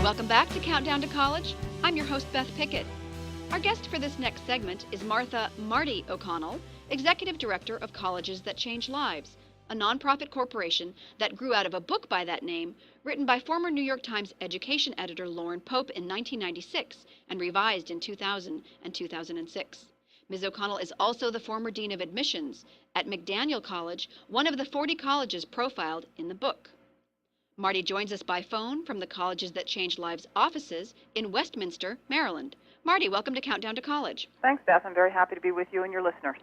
Welcome back to Countdown to College. I'm your host, Beth Pickett. Our guest for this next segment is Marty O'Connell, Executive Director of Colleges That Change Lives, a nonprofit corporation that grew out of a book by that name, written by former New York Times education editor Lauren Pope in 1996 and revised in 2000 and 2006. Ms. O'Connell is also the former Dean of Admissions at McDaniel College, one of the 40 colleges profiled in the book. Marty joins us by phone from the Colleges That Change Lives offices in Westminster, Maryland. Marty, welcome to Countdown to College. Thanks, Beth. I'm very happy to be with you and your listeners.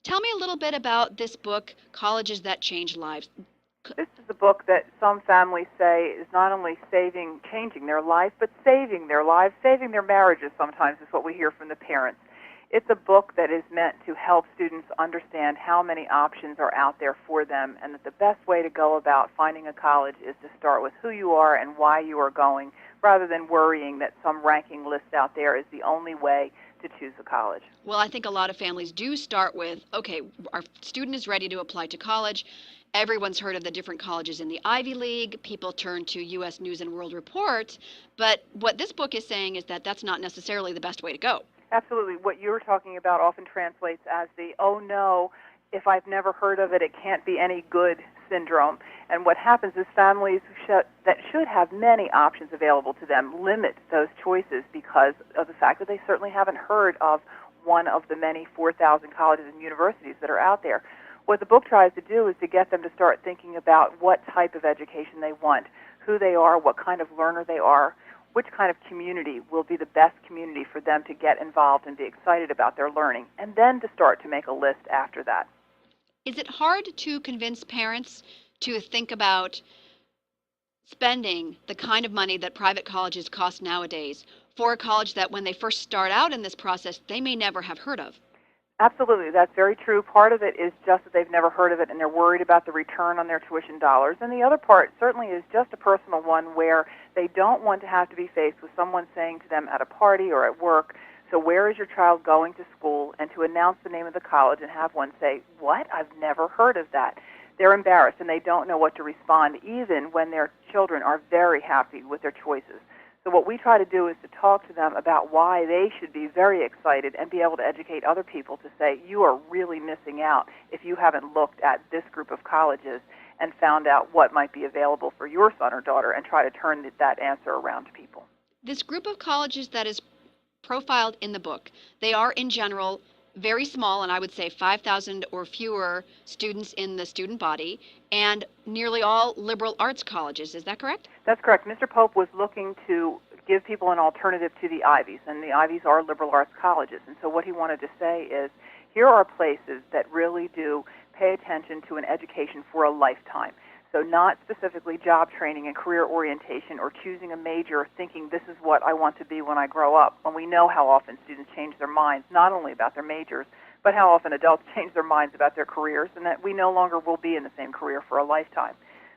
Tell me a little bit about this book, Colleges That Change Lives. This is a book that some families say is not only changing their life, but saving their lives, saving their marriages sometimes is what we hear from the parents. It's a book that is meant to help students understand how many options are out there for them, and that the best way to go about finding a college is to start with who you are and why you are going, rather than worrying that some ranking list out there is the only way to choose a college. Well, I think a lot of families do start with, okay, our student is ready to apply to college. Everyone's heard of the different colleges in the Ivy League. People turn to U.S. News and World Report. But what this book is saying is that that's not necessarily the best way to go. Absolutely. What you're talking about often translates as the, oh no, if I've never heard of it, it can't be any good syndrome. And what happens is families that should have many options available to them limit those choices because of the fact that they certainly haven't heard of one of the many 4,000 colleges and universities that are out there. What the book tries to do is to get them to start thinking about what type of education they want, who they are, what kind of learner they are, which kind of community will be the best community for them to get involved and be excited about their learning, and then to start to make a list after that. Is it hard to convince parents to think about spending the kind of money that private colleges cost nowadays for a college that when they first start out in this process, they may never have heard of? Absolutely, that's very true. Part of it is just that they've never heard of it and they're worried about the return on their tuition dollars. And the other part certainly is just a personal one where they don't want to have to be faced with someone saying to them at a party or at work, so where is your child going to school? And to announce the name of the college and have one say, what? I've never heard of that. They're embarrassed and they don't know what to respond, even when their children are very happy with their choices. So what we try to do is to talk to them about why they should be very excited and be able to educate other people to say, you are really missing out if you haven't looked at this group of colleges and found out what might be available for your son or daughter, and try to turn that answer around to people. This group of colleges that is profiled in the book, they are in general very small, and I would say 5,000 or fewer students in the student body, and nearly all liberal arts colleges. Is that correct? That's correct. Mr. Pope was looking to give people an alternative to the Ivies, and the Ivies are liberal arts colleges. And so what he wanted to say is, here are places that really do pay attention to an education for a lifetime. So not specifically job training and career orientation or choosing a major thinking this is what I want to be when I grow up, when we know how often students change their minds, not only about their majors, but how often adults change their minds about their careers, and that we no longer will be in the same career for a lifetime.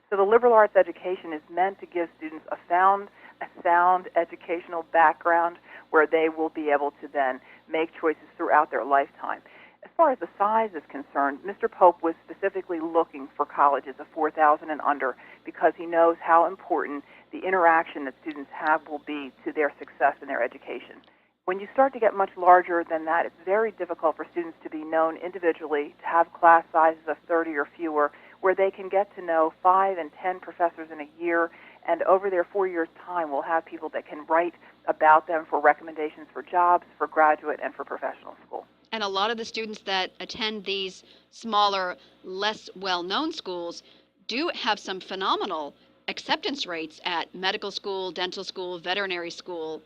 So the liberal arts education is meant to give students a sound educational background where they will be able to then make choices throughout their lifetime. As far as the size is concerned, Mr. Pope was specifically looking for colleges of 4,000 and under because he knows how important the interaction that students have will be to their success in their education. When you start to get much larger than that, it's very difficult for students to be known individually, to have class sizes of 30 or fewer, where they can get to know 5 and 10 professors in a year, and over their 4 years' time, we'll have people that can write about them for recommendations for jobs, for graduate, and for professional school. And a lot of the students that attend these smaller, less well-known schools do have some phenomenal acceptance rates at medical school, dental school, veterinary school.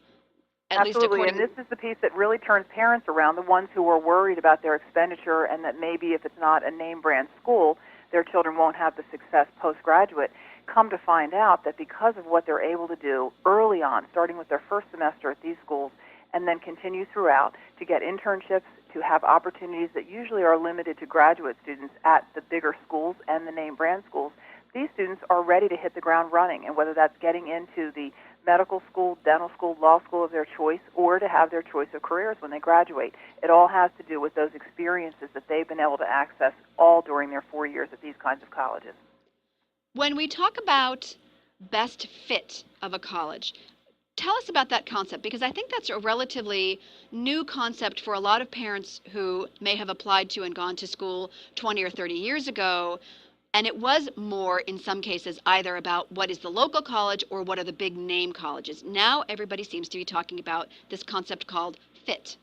Absolutely, and this is the piece that really turns parents around, the ones who are worried about their expenditure and that maybe if it's not a name brand school, their children won't have the success postgraduate. Come to find out that because of what they're able to do early on, starting with their first semester at these schools, and then continue throughout to get internships, to have opportunities that usually are limited to graduate students at the bigger schools and the name brand schools, these students are ready to hit the ground running, and whether that's getting into the medical school, dental school, law school of their choice, or to have their choice of careers when they graduate. It all has to do with those experiences that they've been able to access all during their 4 years at these kinds of colleges. When we talk about best fit of a college, Tell us about that concept, because I think that's a relatively new concept for a lot of parents who may have applied to and gone to school 20 or 30 years ago. And it was more, in some cases, either about what is the local college or what are the big name colleges. Now everybody seems to be talking about this concept called FIT.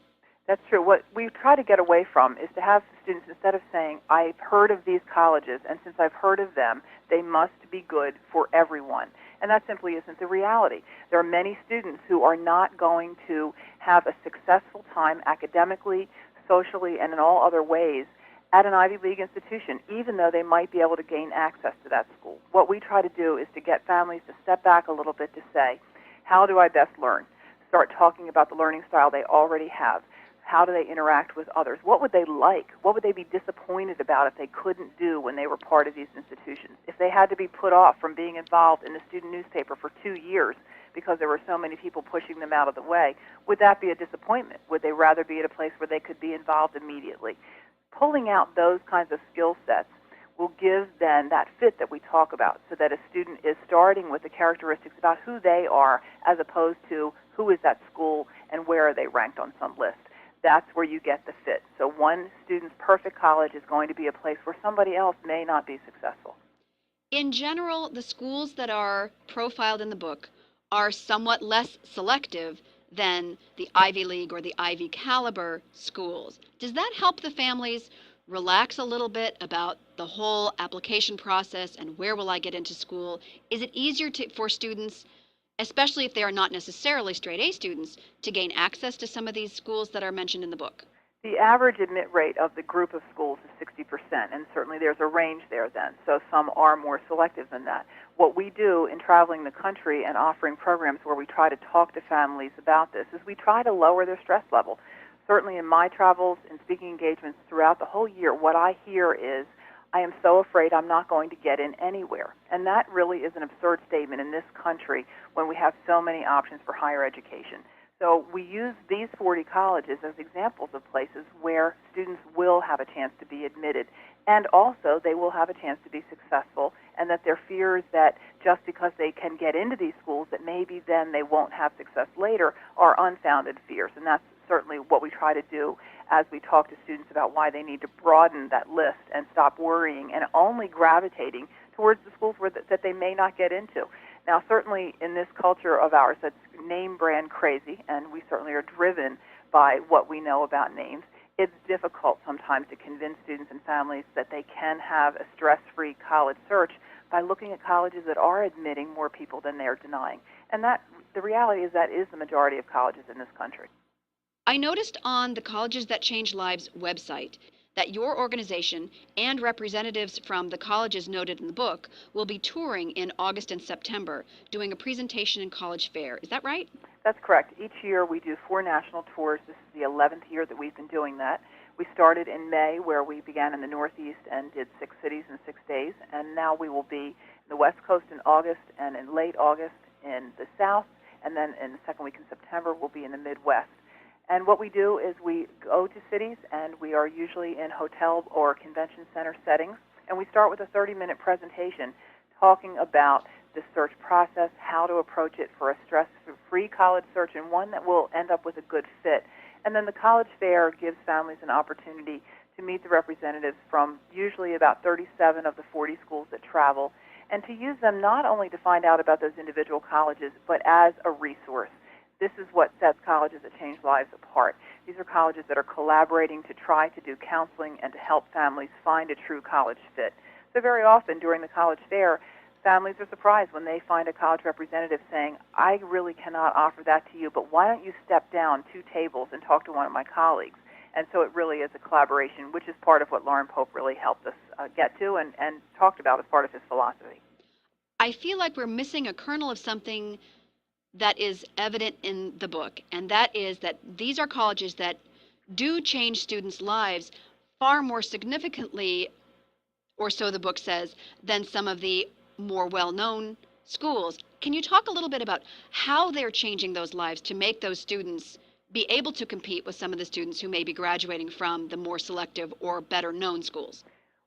That's true. What we try to get away from is to have students, instead of saying, I've heard of these colleges, and since I've heard of them, they must be good for everyone. And that simply isn't the reality. There are many students who are not going to have a successful time academically, socially, and in all other ways at an Ivy League institution, even though they might be able to gain access to that school. What we try to do is to get families to step back a little bit to say, how do I best learn? Start talking about the learning style they already have. How do they interact with others? What would they like? What would they be disappointed about if they couldn't do when they were part of these institutions? If they had to be put off from being involved in the student newspaper for 2 years because there were so many people pushing them out of the way, would that be a disappointment? Would they rather be at a place where they could be involved immediately? Pulling out those kinds of skill sets will give then that fit that we talk about, so that a student is starting with the characteristics about who they are as opposed to who is that school and where are they ranked on some list. That's where you get the fit. So one student's perfect college is going to be a place where somebody else may not be successful. In general, the schools that are profiled in the book are somewhat less selective than the Ivy League or the Ivy caliber schools. Does that help the families relax a little bit about the whole application process and where will I get into school? Is it easier for students, especially if they are not necessarily straight A students, to gain access to some of these schools that are mentioned in the book? The average admit rate of the group of schools is 60%, and certainly there's a range there then, so some are more selective than that. What we do in traveling the country and offering programs where we try to talk to families about this is we try to lower their stress level. Certainly in my travels and speaking engagements throughout the whole year, what I hear is, I am so afraid I'm not going to get in anywhere. And that really is an absurd statement in this country when we have so many options for higher education. So we use these 40 colleges as examples of places where students will have a chance to be admitted, and also they will have a chance to be successful, and that their fears that just because they can get into these schools that maybe then they won't have success later are unfounded fears. And that's certainly what we try to do as we talk to students about why they need to broaden that list and stop worrying and only gravitating towards the schools that they may not get into. Now, certainly in this culture of ours that's name brand crazy, and we certainly are driven by what we know about names, it's difficult sometimes to convince students and families that they can have a stress-free college search by looking at colleges that are admitting more people than they're denying. And that the reality is that is the majority of colleges in this country. I noticed on the Colleges That Change Lives website that your organization and representatives from the colleges noted in the book will be touring in August and September, doing a presentation and college fair. Is that right? That's correct. Each year we do 4 national tours. This is the 11th year that we've been doing that. We started in May, where we began in the Northeast and did 6 cities in 6 days, and now we will be in the West Coast in August and in late August in the South, and then in the second week in September we'll be in the Midwest. And what we do is we go to cities, and we are usually in hotel or convention center settings, and we start with a 30-minute presentation talking about the search process, how to approach it for a stress-free college search, and one that will end up with a good fit. And then the college fair gives families an opportunity to meet the representatives from usually about 37 of the 40 schools that travel, and to use them not only to find out about those individual colleges, but as a resource. This is what sets Colleges That Change Lives apart. These are colleges that are collaborating to try to do counseling and to help families find a true college fit. So very often during the college fair, families are surprised when they find a college representative saying, I really cannot offer that to you, but why don't you step down 2 tables and talk to one of my colleagues? And so it really is a collaboration, which is part of what Lauren Pope really helped us get to and talked about as part of his philosophy. I feel like we're missing a kernel of something that is evident in the book, and that is that these are colleges that do change students' lives far more significantly, or so the book says, than some of the more well-known schools. Can you talk a little bit about how they're changing those lives to make those students be able to compete with some of the students who may be graduating from the more selective or better-known schools?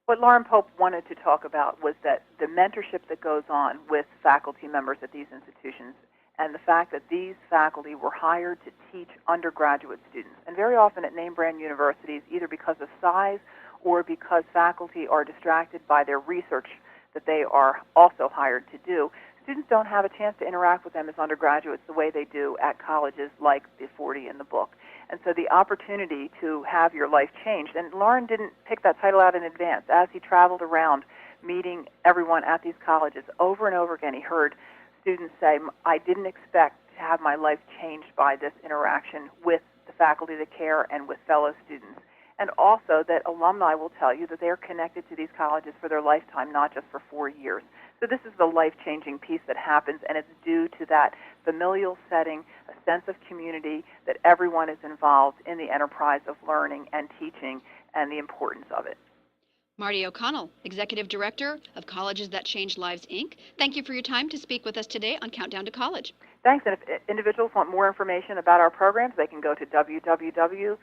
What Lauren Pope wanted to talk about was that the mentorship that goes on with faculty members at these institutions and the fact that these faculty were hired to teach undergraduate students. And very often at name brand universities, either because of size or because faculty are distracted by their research that they are also hired to do, students don't have a chance to interact with them as undergraduates the way they do at colleges like the 40 in the book. And so the opportunity to have your life changed, and Lauren didn't pick that title out in advance. As he traveled around meeting everyone at these colleges over and over again, he heard students say, I didn't expect to have my life changed by this interaction with the faculty that care and with fellow students. And also that alumni will tell you that they're connected to these colleges for their lifetime, not just for 4 years. So this is the life-changing piece that happens, and it's due to that familial setting, a sense of community, that everyone is involved in the enterprise of learning and teaching and the importance of it. Marty O'Connell, Executive Director of Colleges That Change Lives, Inc. Thank you for your time to speak with us today on Countdown to College. Thanks, and if individuals want more information about our programs, they can go to www.ctcl.com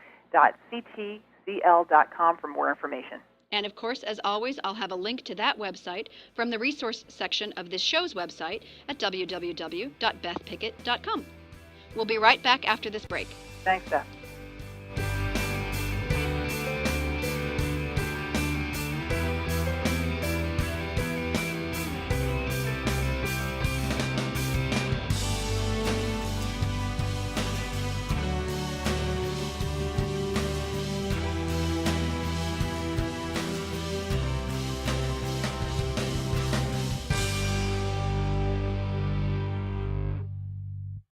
for more information. And of course, as always, I'll have a link to that website from the resource section of this show's website at www.bethpickett.com. We'll be right back after this break. Thanks, Beth.